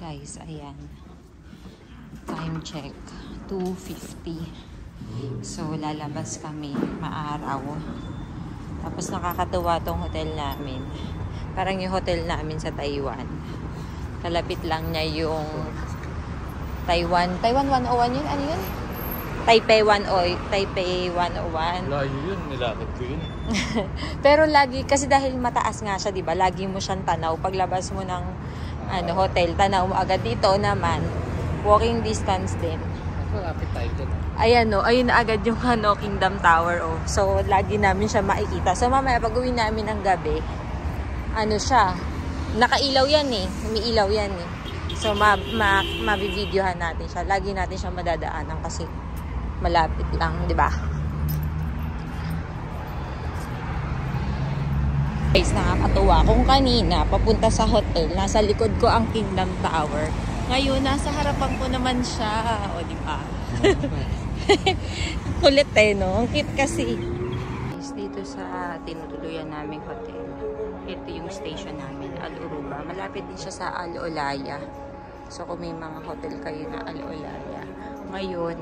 Guys, ayan. Time check. 2:50. So, lalabas kami. Maaraw. Tapos nakakatuwa tong hotel namin. Parang yung hotel namin sa Taiwan. Kalapit lang niya yung Taiwan 101 yun? Ano yun? Taipei 101. Layo yun, nilakad ko yun. Pero lagi, kasi dahil mataas nga siya, diba? Lagi mo siyang tanaw. Paglabas mo ng hotel, tanaw mo agad. Dito naman, walking distance din. Malapit tayo dyan. Ayan o, ayun na agad yung Kingdom Tower o. So, lagi namin siya makikita. So, mamaya pag uwi namin ng gabi, ano siya, nakailaw yan eh. Umiilaw yan eh. So, mabibidyohan natin siya. Lagi natin siya madadaanan kasi malapit lang, di ba? Guys, nakakatuwa. Kung kanina, papunta sa hotel, nasa likod ko ang Kingdom Tower. Ngayon, nasa harapan ko naman siya. O, di ba? Kulit eh, no? Ang cute kasi. Guys, dito sa tinutuluyan naming hotel, ito yung station namin, Al-Uruba. Malapit din siya sa Al-Olaya. So, kung may mga hotel kayo na Al-Olaya, ngayon,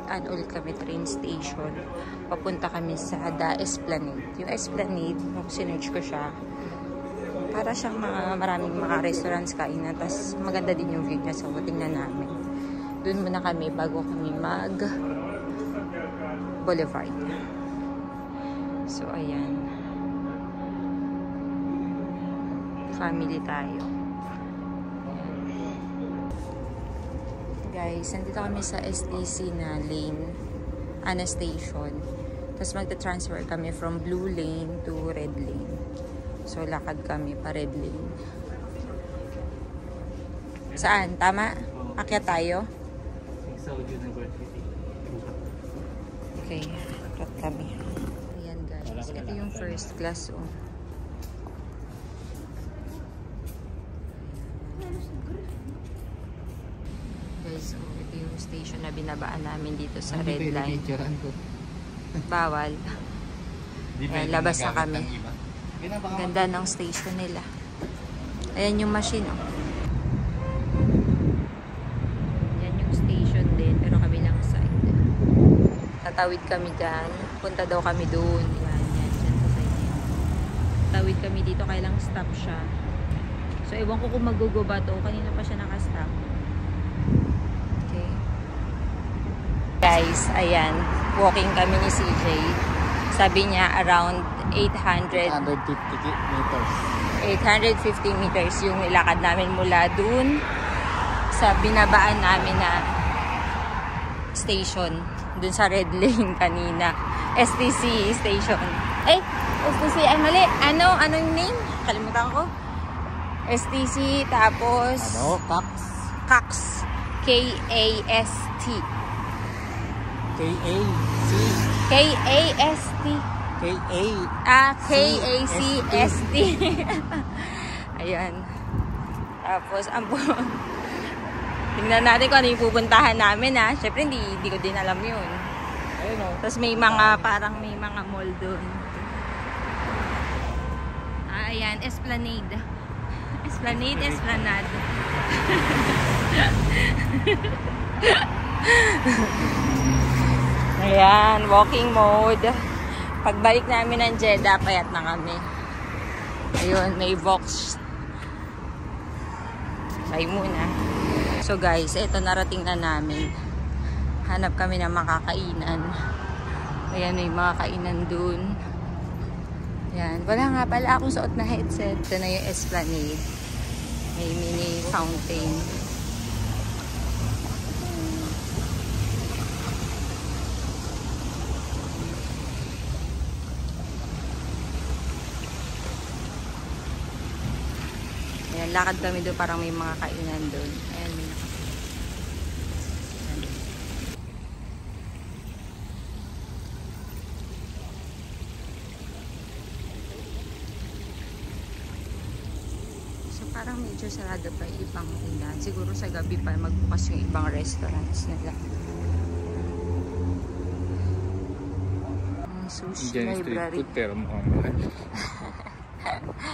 ulit kami train station. Papunta kami sa The Esplanade. Yung Esplanade, nung sinerch ko siya, para siyang maraming mga restaurants, kainan. Tapos maganda din yung view niya. So, tingnan namin. Doon muna kami bago kami mag-boulevard. So, ayan. Family tayo. Guys, nandito kami sa STC na lane, station. Tapos magta-transfer kami from blue lane to red lane. So, lakad kami pa red lane. Saan? Tama? Akyat tayo? Saudi University. Okay, akyat kami. Ayan guys, ito yung first class. Oh. Guys, so ito yung station na binabaan namin dito sa red line. Bawal. Ayan, labas na kami. Ganda ng station nila. Ayan yung machine, oh. Yan yung station din, pero kabilang side. Tatawid kami dyan. Punta daw kami doon. Yan, dyan sa side yan. Tatawid kami dito, kailang stop siya. So, ewan ko kung mag-go ba to. Kanina pa siya nakastop. Okay. Guys, ayan. Walking kami ni CJ. Sabi niya around 850 meters yung nilakad namin mula dun sa binabaan namin na station. Dun sa red lane kanina. STC station. STC, ay mali. Anong name? Kalimutan ko. STC, tapos... CAXT. K-A-S-T. K-A-S-T. K-A-C-S-T. Ayan. Tapos, tingnan natin kung ano yung pupuntahan namin, ha. Siyempre, hindi ko din alam yun. Tapos, may mga mall doon. Ayan, Esplanade. Esplanade. Ayan, walking mode. Pagbalik namin ng Jeddah, payat na kami. Ayun, may box. Try muna. So guys, eto narating na namin. Hanap kami ng makakainan. Ayan, may mga kainan dun. Ayan, wala nga pala akong suot na headset. Ito na yung Esplanade. May mini fountain. Ayan, lakad kami doon, parang may mga kainan doon. Ayan, may so, parang medyo sarado pa yung ibang ilan. Siguro sa gabi pa magbukas yung ibang restaurants nila. Sushi Indian library. Street food, pero mukhang mahal.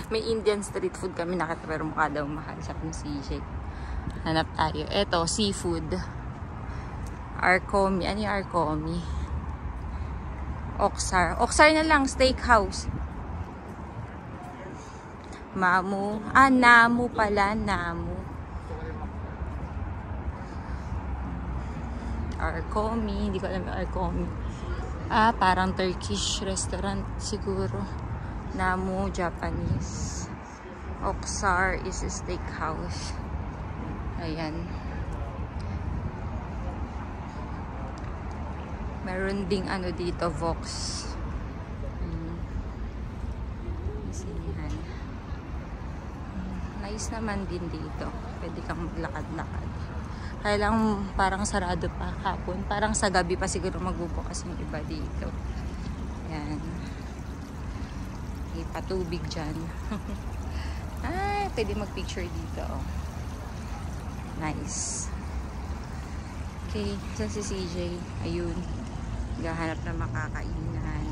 May Indian street food kami nakita pero mukha daw mahal, sabi ni CJ. Hanap tayo. Eto, seafood. Arcomi. Ano yung Arcomi? Oxar. Oxar na lang, steakhouse. Mamu. Ah, Namu pala. Namu. Arcomi. Hindi ko alam yung Arcomi. Ah, parang Turkish restaurant siguro. Namu, Japanese. Oxar is a steakhouse. Ayan. Meron ding ano dito, Vox. Sinihan. Nice naman din dito. Pwede kang maglakad-lakad. Kaya lang parang sarado pa hapon. Parang sa gabi pa siguro magbubukas yung iba dito. Ayan. May patubig dyan. Ay, pwede mag-picture dito. Oh. Nice. Okay, saan si CJ? Ayun. Gahanap na makakainan.